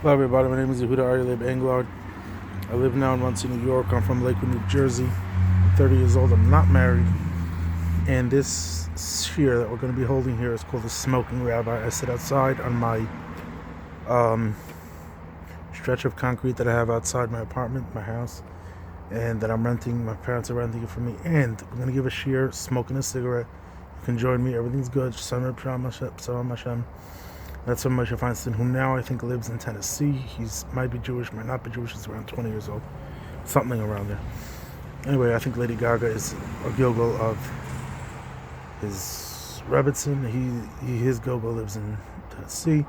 Hello everybody, my name is Yehuda Aryaleb Englard. I live now in Muncie, New York. I'm from Lakewood, New Jersey. I'm 30 years old, I'm not married. And this sphere that we're going to be holding here is called the Smoking Rabbi. I sit outside on my stretch of concrete that I have outside my apartment, my house, and that I'm renting. My parents are renting it for me. And we're going to give a shiur, smoking a cigarette. You can join me, everything's good. Shalom Hashem. That's from Moshe Feinstein, who now I think lives in Tennessee. He's might be Jewish, might not be Jewish. He's around 20 years old, something around there. Anyway, I think Lady Gaga is a Gilgal of his Rebbitzin. His Gilgal lives in Tennessee.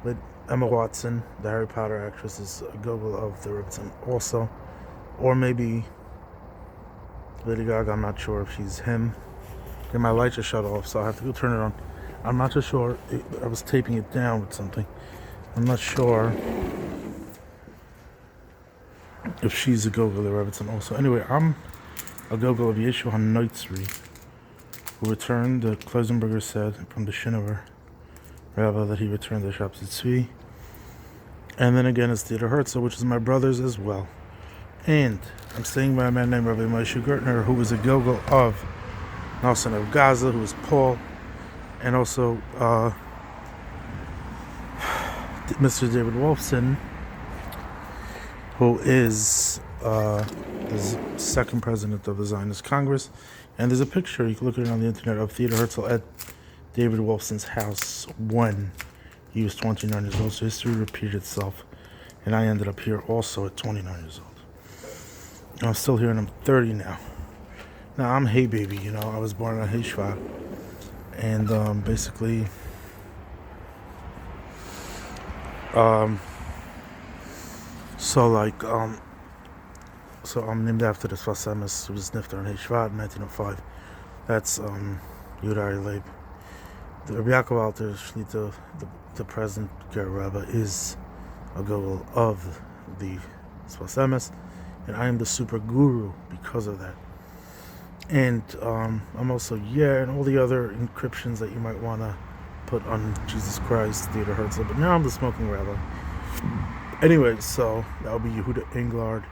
But Emma Watson, the Harry Potter actress, is a Gilgal of the Rebbitzin also, or maybe Lady Gaga. I'm not sure if she's him. Okay, my light just shut off, so I have to go turn it on. I'm not too sure. I was taping it down with something. I'm not sure if she's a Gilgal of Rebbitzin also. Anyway, I'm a Gilgal of Yeshua HaNoitzri, who returned, the Kloisenberger said, from the Shinover Rabbi, that he returned the Shabbat Tzvi. And then again, it's Theodor Herzl, which is my brother's as well. And I'm staying by a man named Rabbi Moshe Gertner, who was a Gilgal of Nelson of Gaza, who was Paul, and also Mr. David Wolfson, who is the second president of the Zionist Congress. And there's a picture, you can look at it on the internet, of Theodor Herzl at David Wolfson's house when he was 29 years old. So history repeated itself. And I ended up here also at 29 years old. I'm still here and I'm 30 now. Now I'm Hey Baby, you know, I was born on Hey Shvat. And basically, so I'm named after the Sfas Emes, who was nifter on Hey Shvat in 1905. That's Yehuda Aryaleb. The Rabbi Yaakov Alter Shlita, the present Ger Rabbi, is a Gilgal of the Sfas Emes, and I am the super guru because of that. And I'm also, and all the other encryptions that you might want to put on Jesus Christ, Theodor Herzl. But now I'm the Smoking Rabbi. Anyway, so that would be Yehuda Englard,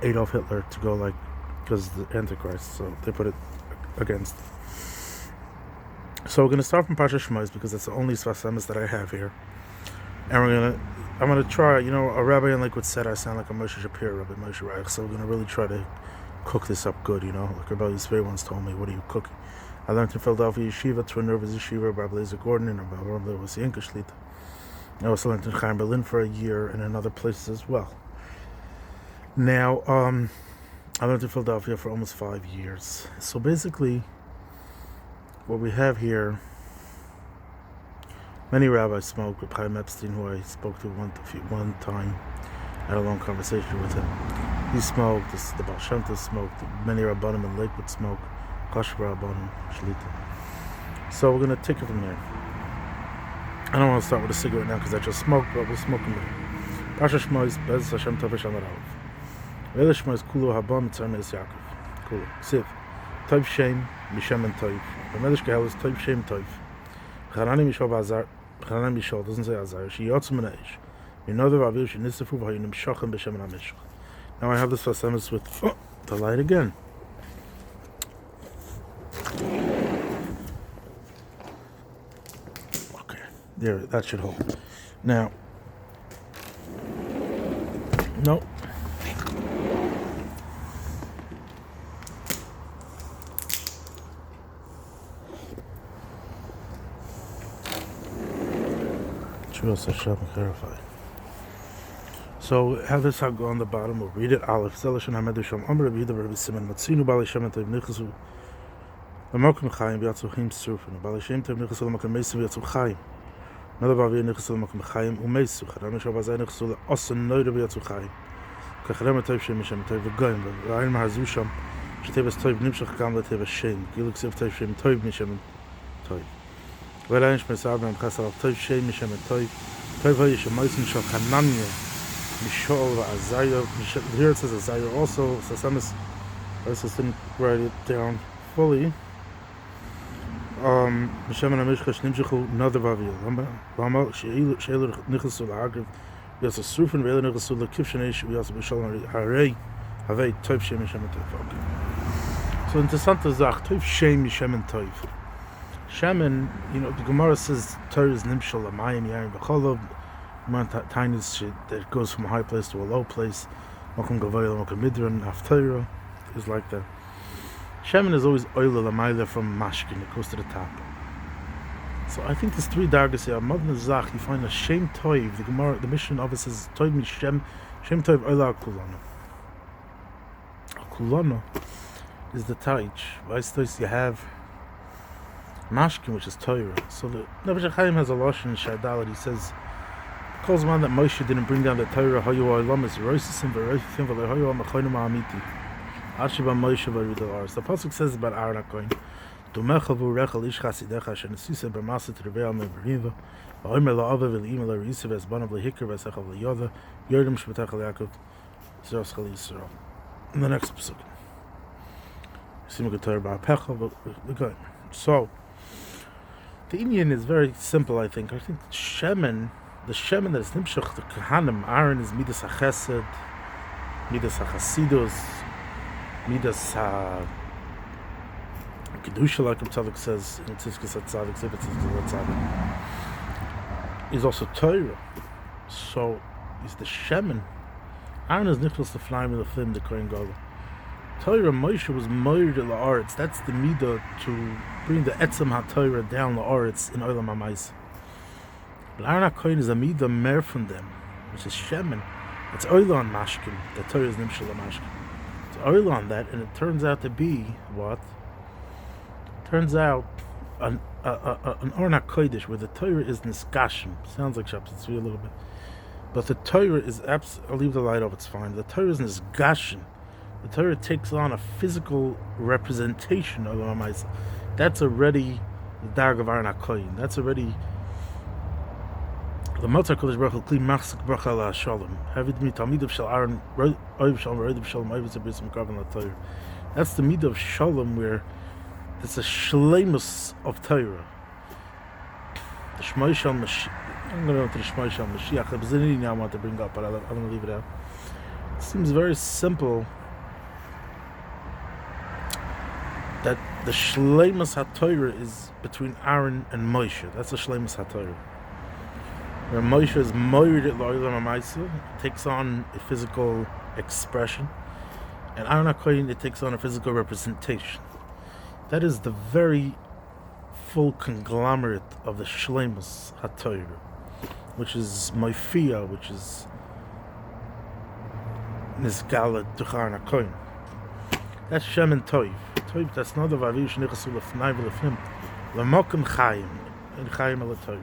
Adolf Hitler, to go like, because the Antichrist, so they put it against. So we're going to start from Pasha Shmos, because that's the only Sfas Emes that I have here. And I'm going to try, you know, a rabbi in Lakewood said I sound like a Moshe Shapiro, Rabbi Moshe Reich, so we're going to really try to cook this up good, you know. Like Rabbi Yisrael once told me, what are you cooking? I learned in Philadelphia Yeshiva, Twin Rivers Yeshiva, Rabbi Lezer Gordon, and Rabbi Rabbi was the Shlita. I also learned in Chaim Berlin for a year and in other places as well. Now, I learned in Philadelphia for almost 5 years. So basically, what we have here, many rabbis smoke. With Chaim Epstein, who I spoke to one time, I had a long conversation with him. He smoked, the Baal Shem Tov smoked, many Rabbanim in Lakewood smoke, Kosher Rabbanim, Shlita. So we're going to take it from there. I don't want to start with a cigarette now because I just smoked, but we'll smoke in there. Pasha Shmos, Bez Hashem Tov Hashem Arav. Vele Shmos Kulu Haba Mitzar Meis Yaakov. Kulu. Siv. Tov Shem, Mishem and Tov. V'melish Gehel is Tov Shem Tov. Chanani Mishal V'azar, Chanani Mishal, doesn't say Azar. She Yotzu Min HaEsh. Yinodav Aviv, She Nisafu V'hayinim Shochem B'Shem and HaMishach. Now I have this Sfas Emes with the light again. Okay, there, that should hold. Now, nope. Trust Hashem clarify. So have this go on the bottom. We'll read it. Aleph. Zelashon Hamedu Shom Amr Rabbi Yehuda Rabbi Simon Matzinu Bali Shem Tov Nichasu L'Mokum Chaim V'Yatzu Chaim Tzurfen Bali Shem Tov Nichasu L'Mokum Meisu V'Yatzu Chaim Nada Bavi Nichasu L'Mokum Chaim Umeisu Chadam Yishav Azay Nichasu L'Osan Noida V'Yatzu Chaim Kacharem Tov Shem Mishem Tov V'Goyim V'Rayim Mahazu Sham Shetevas Tov Nimshach Gam L'Tevas Shem Giluk Sev Tov Shem Tov Mishem Tov V'Rayim Shmei Sav Chasal Tov Shem Mishem Tov Tov V'Yishem Meisu Nishal Hananya Mishol Azayah. Here it says Azayah also. Sfas Emes, I just didn't write it down fully. Mishem and Amishcha Shnimshechu Nadav Avil. Lama She'elu Nichasu La'agriv Yes, a Srufin Vela Nagasul Kipshanish, we also Bishalom Hare, Have, Toiv Shem Mishem and Toiv. So interessante Zach, Toiv Shem Mishem and Toiv. Shemen, the Gemara says Torah is Nimshal Amayim Yarim V'Cholov. Tainis that goes from a high place to a low place. Mokum Gavoyel, Mokum Midran, Haftorah is like that. Shemen is always oil Lamayla from Mashkin, it goes to the top. So I think there's three dargas here. Modern Zach, you find a Shem Toiv. The Gemara, the mission of it says Toiv mi Shem Toiv Oila Kulana. Kulana is the Taich. Vice you have Mashkin, which is Torah. So the Nebuchadnezzar Chaim has a Lashon in Shadal. He says, calls man that Moshe didn't bring down the Torah. Hayu Oilam is Roisim V'Roisim V'Hayu Machonim Ha'amiti. Ashiba Moshe V'Ridal. The pasuk says about Aaron HaKohen. Dumechavu Rechel Ish Chasidecha Shenesisa B'Masa T'Revei Al Meveriva V'Omer La'ava V'Le'ima La'Risa V'Esbanav L'Hikr V'Esechav L'Yoda Yordim Shbetech L'Yakov Zos Chal Yisrael. In the next pasuk, so the Indian is very simple. I think Shemen, the Shemen that is Nimshach, the Kahanim, Aaron is Midas HaChesed, Midas HaChasidus, Midas HaKedusha, like Tzadok says in Tzidkas HaTzadik, Tzidkas HaTzadik. He's also Torah. So he's the Shemen. Aaron is Nicholas the Flying with the film, the Kohen Gadol. Torah Moshe was Moir La'aretz. That's the midah to bring the Etzem HaTorah down La'aretz in Olam HaMais. But Aaron HaKohen is a midah mer from them, which is Shemen. It's Oila on Mashkin. The Torah is Nimshal Mashkin. It's Oila on that, and it turns out to be what? Turns out an Aaron HaKodesh where the Torah is Niskashim. Sounds like Shabbos, it's a little bit. But the Torah is I'll leave the light off, it's fine. The Torah is Nisgashin. The Torah takes on a physical representation of Lamaisa. That's already the Darg of Aaron HaKohen. That's already the Motzar Kodesh Baruch Hu Kli Machzik Bracha La Shalom. Havid Mi Talmidav Shal Aaron Oiv Shalom Roidav Shalom Oiv Zabrism Karvan La Torah. That's the midah of Shalom where it's a shleimus of Torah. The Shmoi Shal Mashiach. I'm going to go to the Shmoi Shal Mashiach. There's an idea I want to bring up, but I'm going to leave it out. It seems very simple that the Shleimus HaTorah is between Aaron and Moshe. That's the Shleimus HaTorah. Where Moshe is moired at L'olam HaMaisa, takes on a physical expression, and Aaron HaKohen, it takes on a physical representation. That is the very full conglomerate of the Shleimus HaTorah, which is Moifia, which is Nizgala Duchar HaKohen. That's Shem and Toiv. Toiv, that's not the Vaviv Shenichasu L'fnai V'L'fnim. L'mokim Chayim, and Chayim L'Torah.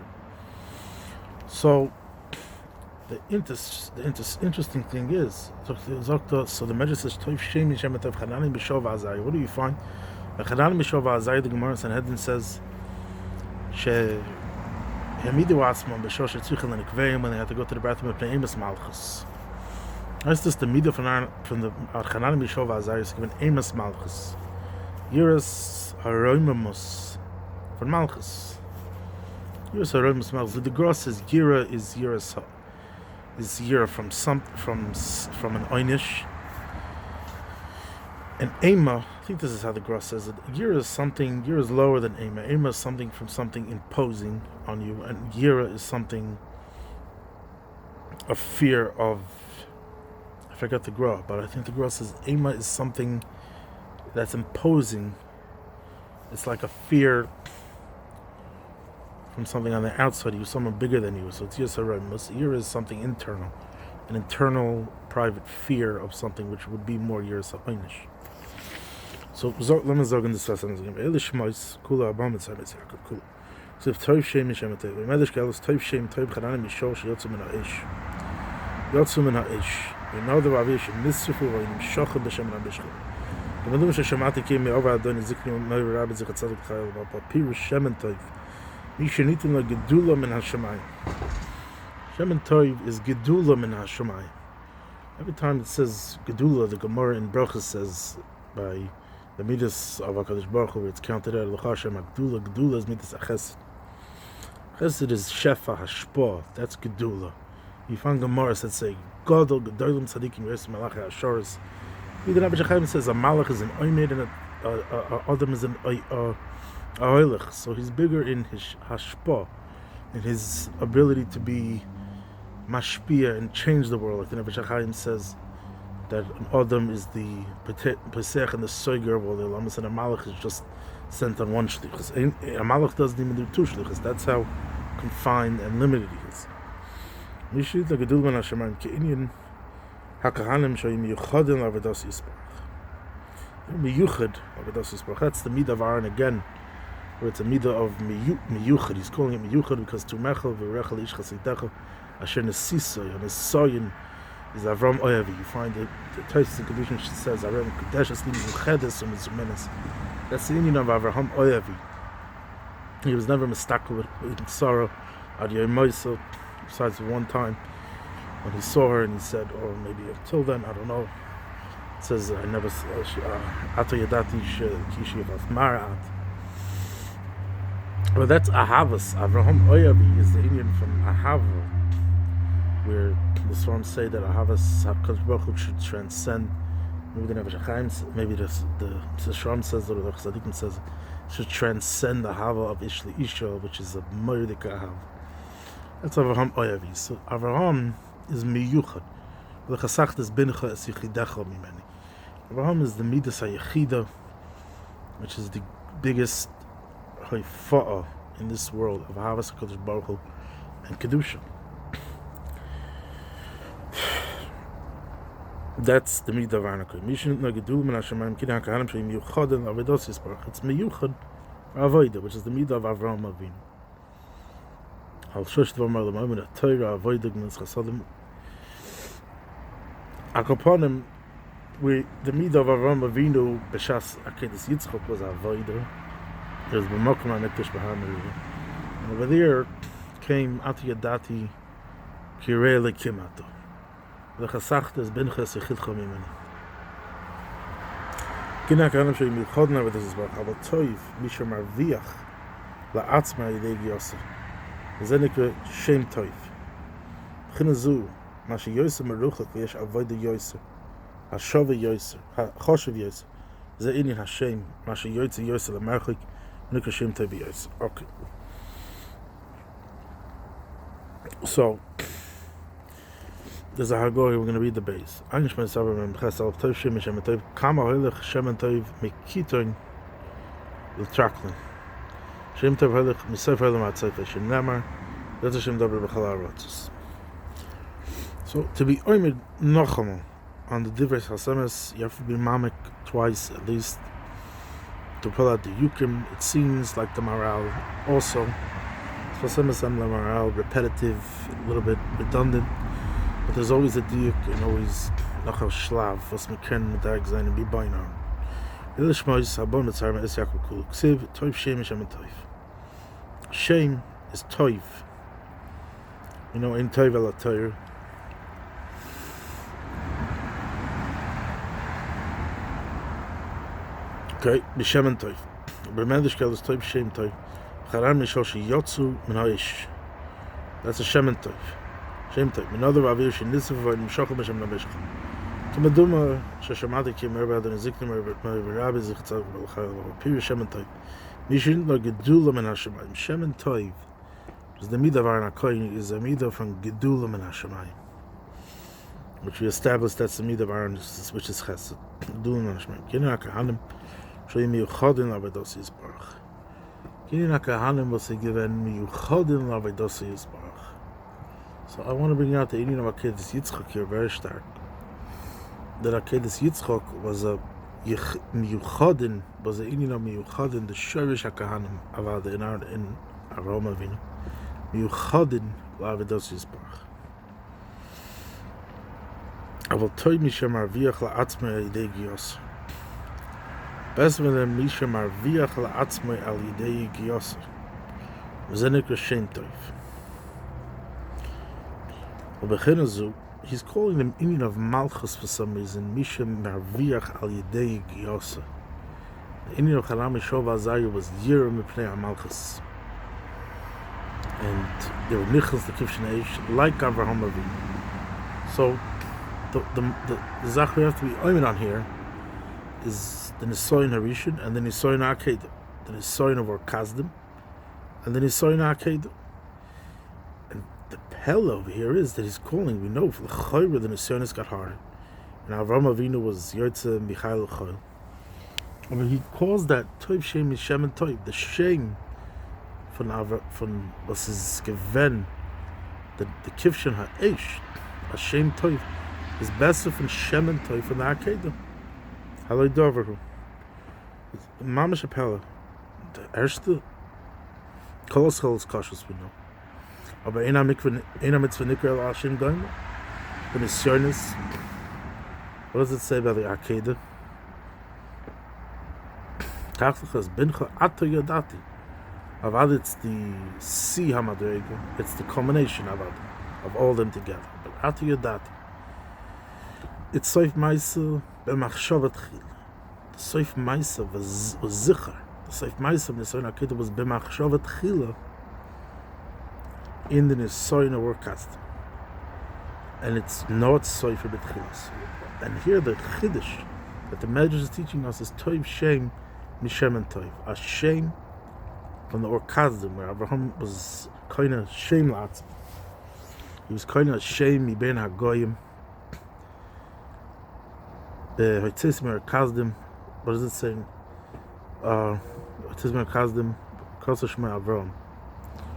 So, the interesting thing is, so the Medrash says, Toiv Shem Yishem Toiv Chananim B'Shov Azai. What do you find? The Chananim B'Shov Azai, the Gemara in Sanhedrin says, Hemidu Atzman B'Shov Shetzuchel and Ikveim, when they had to go to the bathroom and play Emes Malchus. That's just the midah from the Chananim B'Shov Azai is given Emes Malchus. Yiras Haroimamus for Malchus. Yiras Haroimamus Malchus. The Gross says Yira is Yiras from an Einish. And Ema, I think this is how the Gross says it. Yira is lower than Ema. Ema is something from something imposing on you, and Yira is something of fear of. I forgot the Gra, but I think the Gra says Ema is something that's imposing. It's like a fear from something on the outside of you, someone bigger than you. So it's Yisrael. Yira is something internal, an internal private fear of something which would be more Yiras HaOinish. So let me say in this lesson again. Elishmais kula abam etzayis yakov kula. So if Toiv Shem Yishem Toiv, Medesh Galos Toiv Shem Toiv Chananim Yishol Sheyotzu Min HaIsh. Yotzu Min HaIsh. We know the Vavish Nisrufu Vayim Shochim B'Shem Rabishchol. The Medum Sheshamati Kim Me'ova Adon Zikni Me'ova Rabbi Zichat Tzadok Chayil V'Apa Pirush Shem and Toiv. Mishenitim La Gedula Min HaShemayim. Shem and Toiv is Gedula Min HaShemayim. Every time it says Gedula, the Gemara in Brachas says by the midas of HaKadosh Baruch Hu, where it's counted out, L'chashem HaGedula. Gedula is midas HaChesed. Chesed is Shefa HaShpa. That's Gedula. You find Gemara that say, Gadol Gedolim Tzadikim Yosef Malachi Ashoris. Even Rabbi Chaim says a Malach is an Oimed and a Adam is an Oilich. So he's bigger in his hashpa, in his ability to be mashpia and change the world. Like the Rabbi Chaim says that an Adam is the Pesach and the Soiger of all the Elamas, and a Malach is just sent on one shlichus. A Malach doesn't even do two shlichus. That's how confined and limited he is. Mishit Gedul Ben Hashemayim Ke'inyan HaKahanim Shoyim Yuchadin L'Avodas Yisparach. Miyuchad L'Avodas Yisparach. That's the midah of Aaron again, where it's a midah of miyuchad. He's calling it miyuchad because Tumechel V'Rechel Ish Chasidechel Asher Nesisoy, and his soyin is Avram Oyavi. You find the Toras in Kedushin says Avram Kadesh Aslim Uchedes U'Mizumenes. That's the union of Avraham Oyavi. He was never mistaken with sorrow Ad Yom Moisel, besides one time when he saw her and he said, or maybe until then, I don't know. It says, I never Ato Yadati Kishi Marat. But that's Ahavas. Avraham Oyavi is the union from Ahava, where the Swarms say that Ahavas HaKadosh Baruch Hu should transcend. Maybe the Nebuch HaChaim, maybe the Swarm says, or the Chazadikim says, should transcend the Hava of Ishli Isha, which is a Moedik Ahav. That's Avraham Oyavi. So Avraham is Miyuchad. The Chasach is Bincha Es Yichidecha Mimeni. Avraham is the Midas HaYechida, which is the biggest Haifa'ah in this world of Ahavas HaKadosh Baruch Hu and Kedusha. That's the midah of Arnakoy. Mishnut no gedul min Hashemayim kidei hakahanim sheim miyuchadim l'avodos yisparach. It's miyuchad avodah, which is the midah of Avraham Avinu. Al shosh dvar mar l'momen a Torah avodah g'nez chasadim. Akaponim, the midah of Avraham Avinu b'shas akedes Yitzchok was avodah. It was b'mokum ha'mekdash b'hameri. And over there came ati yadati kirei lekimato. The Chasach is Binchas Yechidcha Mimeni. Kina Kahanim Shoyim Yuchadin Avodas Yisparach Aval Toiv Misha Marviach La'atzma Yidei Giyoseh. V'zeh nikra Shem Toiv. B'china zu Ma sheYoseh Meruchak v'yesh Avodah Yoseh Hashova Yoseh Choshev Yoseh. V'zeh inyan Hashem Ma sheYotze Yoseh L'marchik nikra Shem Toiv Yoseh. Okay. So there's a Hagori, we're going to read the base. Eigentlich mein Saber mit Ches Alf Tov Shem Shem Tov Kama Heilig Shem Tov Mikitoin L'Traklin Shem Tov Heilig Misof Heilig Matzeif Shem Nemar That's Shem Daber B'Chal HaRotzos. So to be oimed nochama on the diverse Hasemes, you have to be mamek twice at least to pull out the yukim. It seems like the Maral also Hasemes and the Maral repetitive, a little bit redundant. But there's always a diuk and always nachal shlav was meken medarg zayin and be bainar. Ilishmois habon mitzarma es yakul kul. Ksiv toiv shem shem toiv. Shem is toiv. You know, in toiv el toiv. Okay, b'shem and toiv. B'medish kel is toiv shem toiv. Charan mishol she yotzu min ha'ish. That's a shem and toiv. Shem Tov. Another Avir Shinitzav and Mishachal B'Shem Nabeshcham. K'maduma Sheshamati Kim Rabbi Adon Ziknim Rabbi Zichtav B'Chayel Piri Shem Tov. Mishin Lo Gedula Min Hashemayim. Shem Tov is the midah of Aaron HaKohen, is a midah from Gedula Min Hashemayim, which we established that's the midah of Aaron, which is Chesed. Gedula Min Hashemayim. Kinin HaKahanim Shoyim Miyuchadin L'Avodos Yisparach. Kinin HaKahanim was given Miyuchadin L'Avodos Yisparach. So I want to bring out the union of Akedes Yitzchok here very stark. That Akedes Yitzchok was a miyuchadin, was a union of miyuchadin, the shorish hakahanim avada in Avraham Avinu. Miyuchadin la'avodos yisparach. Aval toy misha marviach la'atzmei al yidei giyoseh. Best of them misha marviach la'atzmei al yidei giyoseh. V'zenik Shem Tov. He's calling them union of Malchus for some reason. Misha Marviach al Yidei Giyoseh. The union of Charam Shov Azariah was Yira Mipnei Malchus. and they were nichels the kivshin eish like Avraham Avinu. So the zach we have to be oimed on here is the nisoyin harishon and the nisoyin ha'akedah, the nisoyin of our kasdim and the nisoyin ha'akedah. And the pell over here is that he's calling. We know for the chayra the nisoyin got harder, and Avraham Avinu was yotze Michael Chayil. But he calls that toiv shem mishem and toiv, the shame von was is given the kivshin ha'esh, a shame toiv is besser von shem and toiv von the akedah. Hallo doverhu. Mamish apella. The erste kolosol is cautious we know. Aber einer mitzvah nikra el Hashem goyim. The nisyonis. What does it say about the akedah? Tachlichas bincha ato yodati. Avad, it's the si hamadrega. It's the combination of all them together. But ato yodati. It's soif maisa b'machshavat chil. The soif maisa was zichar. The soif maisa of Nisoyin HaKedah was b'machshavat chila in the Nisoyin or custom. And it's not soif b'tchilas. And here the chiddush that the Medrash is teaching us is toiv shem mishem and toiv. A shame from the Orkazdim, where Abraham was kind of shame lots. He was kind of shame mi ben hagoyim. Hoitzismer Kazdim, what is it saying? Hoitzismer Kazdim, Kosa Shema Avram.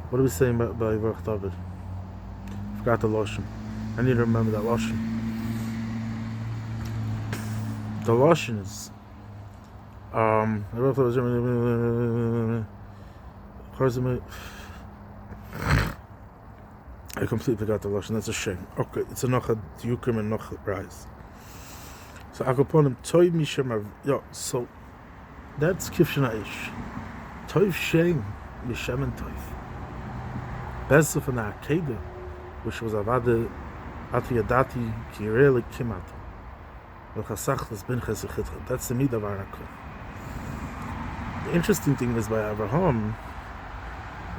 What are we saying by Yvarach David? I forgot the Lashon. I need to remember that Lashon. The Lashon is I completely forgot the Lashon. That's a shame. Okay, it's a Nocha Yukrim and Nocha Rise. So Akoponim Toiv Mishem. So that's Kivshin Aish. Toiv Shem Mishem and Toiv. Best of an Akedah, which was Avade Atiyadati Kirele Kimat. That's the Mid of Arakon. The interesting thing is by Avraham,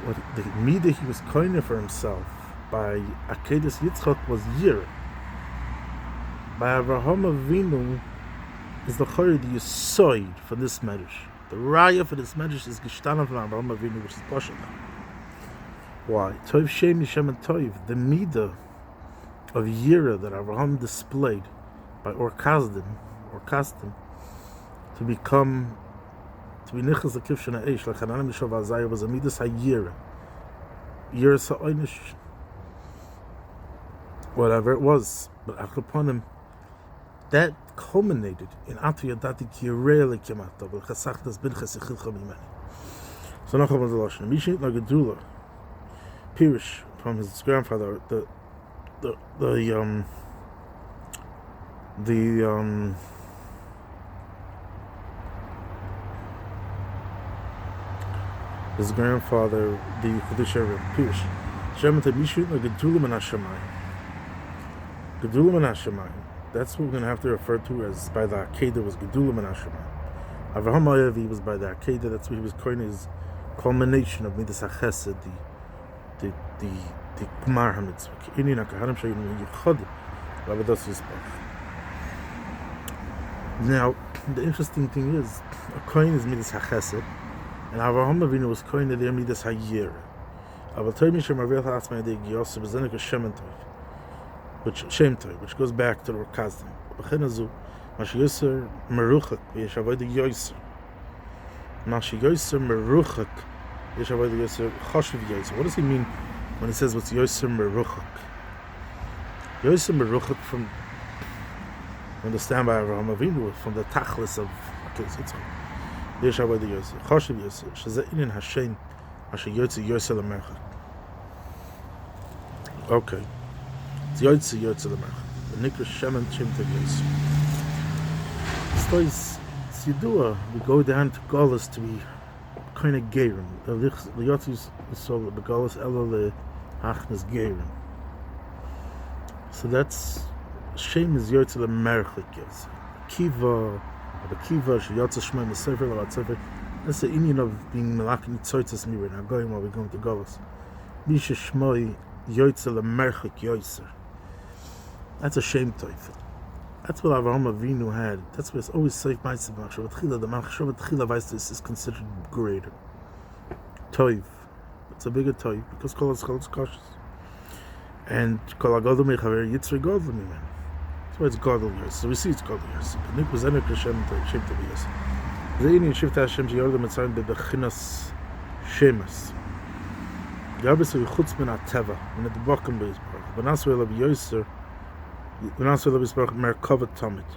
what the Midah he was coining for himself by Akedas Yitzchak was Yir. By Avraham Avinu is the Chayr the Yisoid for this Medrash. The Raya for this Medrash is Geshtana from Avraham Avinu, which is Pasha. Why? Toiv Shem Yishem and Toiv, the Midah of Yira that Avraham displayed by Orkazdim, to be Nichas the Kivshin Ha'esh, like Hanan Mishav Azayah was a Midas HaYira. Yira Sa'oinish, whatever it was, but upon him, that culminated in Atu Yadati Kirele Kimata, but Chasachtas bin Chesichilcha Mimani. So Nachal was the Lashon. Mishnit Nagadula, Pirish, from his grandfather, his grandfather, the Chidusha Pirish, Shemet Mishnit Nagadula Menashamayim. Gedulim and Hashemayim. That's what we're going to have to refer to as by the Akedah was Gedulim and Hashemayim. Avraham Ayevi was by the Akedah. That's what he was calling his culmination of Midas HaChesed, the Kumar HaMitzvah. Ke'ini nakaharim shayim yichod l'avados yisbach. Now, the interesting thing is, a coin is Midas HaChesed, and Avraham Avinu was coin of their Midas HaYir. Aval Toimi Shem Arvel HaAtzmai Dei Giyosef Bezenik Hashem and Tov. Which goes back to the Orkazdim. B'chenazu, Mashi Yoser Meruchak v'yeshavayda Yoser. Mashi Yoser Meruchak v'yeshavayda Yoser Choshev Yoser. What does he mean when he says what's Yoser Meruchak? Yoser Meruchak from understand by Avraham Avinu from the Tachlis of Yitzchak. V'yeshavayda Yoser Choshev Yoser. Shezeh inin Hashem Mashi Yoser L'merchak. Okay. Yotze L'merch. The Nikra Shem and Shem Tegis. So it's Yidua. We go down to Golas to be kind of Gerim. The Yotze is so the Golas Elo Le Achnes Gerim. So that's Shem is Yotze L'merch it gives. Kiva, Yotze Shmei Mesefer L'Vat Sefer. That's the Indian of being Malak Nitzoitzes Mirah. Now going while we're going to Golas. Misha Shmoi Yoitzel Merchik Yoitzer. That's a shame toif. That's what Avraham Avinu had. That's why it's always safe ma'aser b'machshava tchila. The machshava tchila v'aistis is considered greater. Toif. It's a bigger toif because kol haschal is cautious. And kol hagodol mechaver yitzri godol mimen. That's why it's godol yos. So we see it's godol yos. Nik was enek Hashem shem to yos. Zeini shivta Hashem sheyorda mitzrayim bebechinas shemas. Yabes chutz min ateva min at the bottom base bar. Banasu elav yoser. Banasu elav yisbarach merkavat tamid.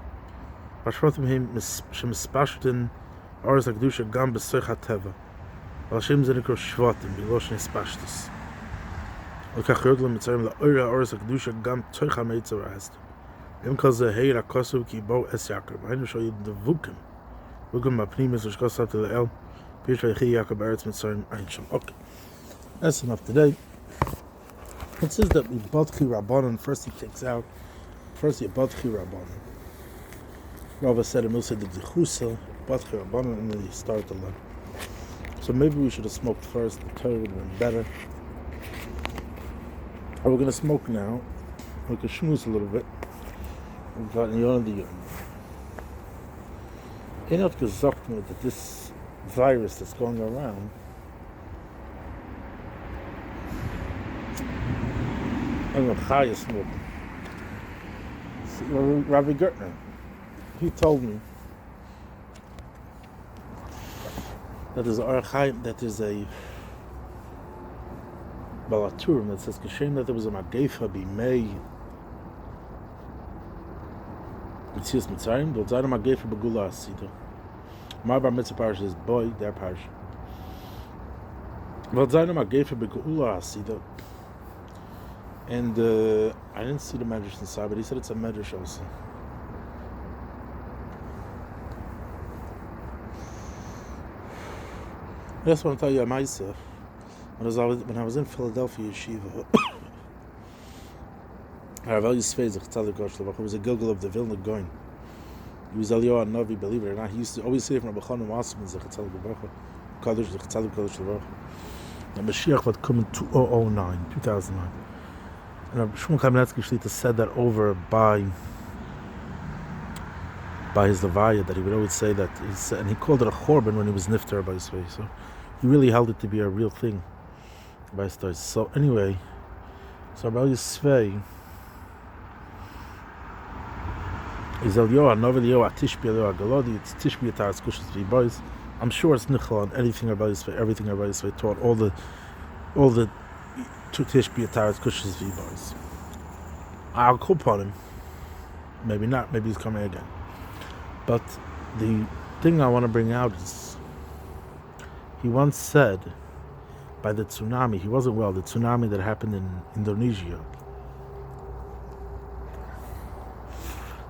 Bashrotim him shemispashtin oras hakdusha gam besoich ateva. Hashem zenikro shvatim bilosh nespashtis. Okach yodla mitzrayim la'oira oras hakdusha gam toich hameitzer azd. Im kaze heir hakosu ki bo es Yaakov. Hainu shoy devukim. Vukim ba'pnimis ushkosat le'el. Pish v'yechi Yaakov eretz mitzrayim ein sham. Okay. That's enough today. It says that Badchi Rabbanon, first he Badchi Rabbanon. Rava said in Milsa the Dichusa, Badchi Rabbanon, and then he started to learn. So maybe we should have smoked first, the Torah would have been better. We're going to smoke now. We can schmooze a little bit. We've got Yon the Yon. Einot gesagt mir that this virus that's going around, I'm a Chaya smoking. Rabbi Gertner, he told me that there's a Balaturim that says Kashem that there was a Magefa Bimei Mitzias Mitzrayim, there's a Magefa Begula Asida. My Bar Mitzvah Parish is boy, their parish. There's a Magefa Begula Asida. And I didn't see the medrash inside, but he said it's a medrash also. I just want to tell you myself. When I was in Philadelphia Yeshiva, Sfas was a Gilgal of the Vilna Goin. He was Eliyahu Navi, believe it or not. He used to always say from Rabbi Chanan Wasserman, Kadosh Levacha. The Mashiach would come in 2009. And Shmuel Kamenetsky Shlita said that over by his Levaya, that he would always say that, and he called it a Chorban when he was Niftar by his way. So he really held it to be a real thing by his way. So anyway, so Rabbi Yisvei is Eliyahu Novel Eliyahu Tishbi Eliyahu Galodi. It's Tishbi Ataras Kushas V'Boys. I'm sure it's Nichol on anything Rabbi Yisvei, everything Rabbi Yisvei taught, all the Tishbi Ataras Kushas V'Boys. I'll call upon him. Maybe not. Maybe he's coming again. But the thing I want to bring out is, he once said, by the tsunami, he wasn't well, the tsunami that happened in Indonesia,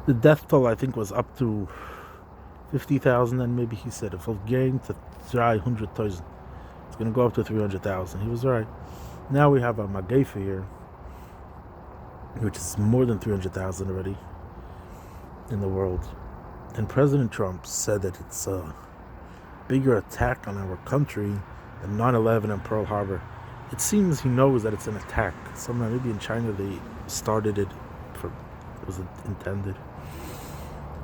the death toll, I think, was up to 50,000, and maybe he said, if it's getting to 300,000, it's going to go up to 300,000. He was right. Now we have a Magefa here, which is more than 300,000 already in the world. And President Trump said that it's a bigger attack on our country than 9/11 and Pearl Harbor. It seems he knows that it's an attack. Somewhere, maybe in China, they started it it was intended.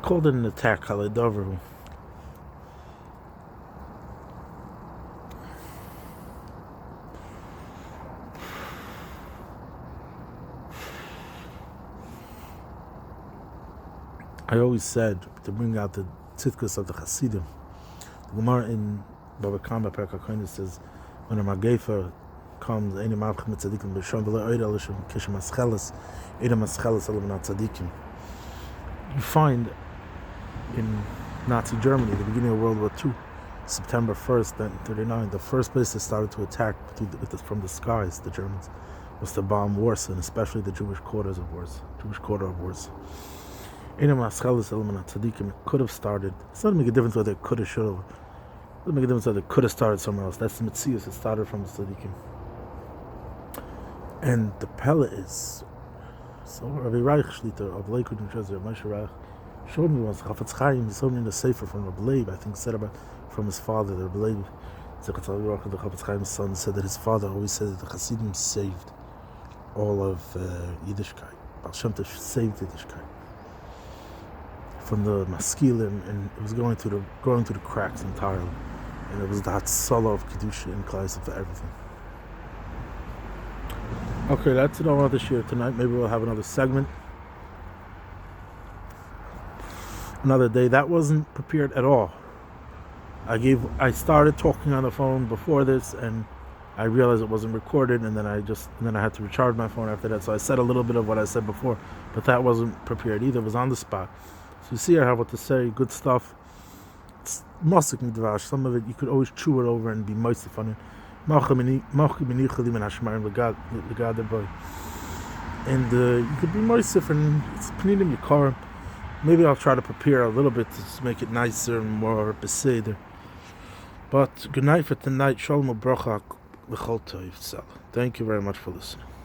Called it an attack, Haledover. I always said to bring out the tzidkus of the Hasidim. The Gemara in Baba Kama Perka Koine says, when a Magefa comes, Eini Mavchim Tzadikim B'Shon V'Lo Oida Lishon Kishem Ascheles Eida Mascheles Elam Tzadikim. You find in Nazi Germany, the beginning of World War II, September 1st, 1939, the first place they started to attack from the skies, the Germans, was to bomb Warsaw, and especially the Jewish quarter of Warsaw. It could have started. It's not make a difference whether it could have, should have. It doesn't make a difference whether it could have started somewhere else. That's the Metzius. It started from the Tzadikim. And the Pella is, so Rabbi Reich Shlita of Lakewood, New Jersey, Moshe Reich, showed me once, Chafetz Chaim, he showed me in the Sefer from Rabbi Leib, I think said about, from his father, the Rabbi Leib, Zechariah Baruch, the Chafetz Chaim's son, said that his father always said that the Hasidim saved all of Yiddishkeit. Baal Shem Tov saved Yiddishkeit from the maskilim, and it was going through the cracks entirely. And it was the Hatzalah of Kedusha and Klal for everything. Okay, that's it all on this year tonight. Maybe we'll have another segment, another day. That wasn't prepared at all. I started talking on the phone before this, and I realized it wasn't recorded, and then I had to recharge my phone after that. So I said a little bit of what I said before, but that wasn't prepared either. It was on the spot. So you see, I have what to say. Good stuff. It's Masik Midrash. Some of it you could always chew it over and be moistif on it. And you could be moistif, and it's pnidim yikarim. Maybe I'll try to prepare a little bit to make it nicer and more beseder. But good night for tonight. Shalom u'bracha l'chol tov. Thank you very much for listening.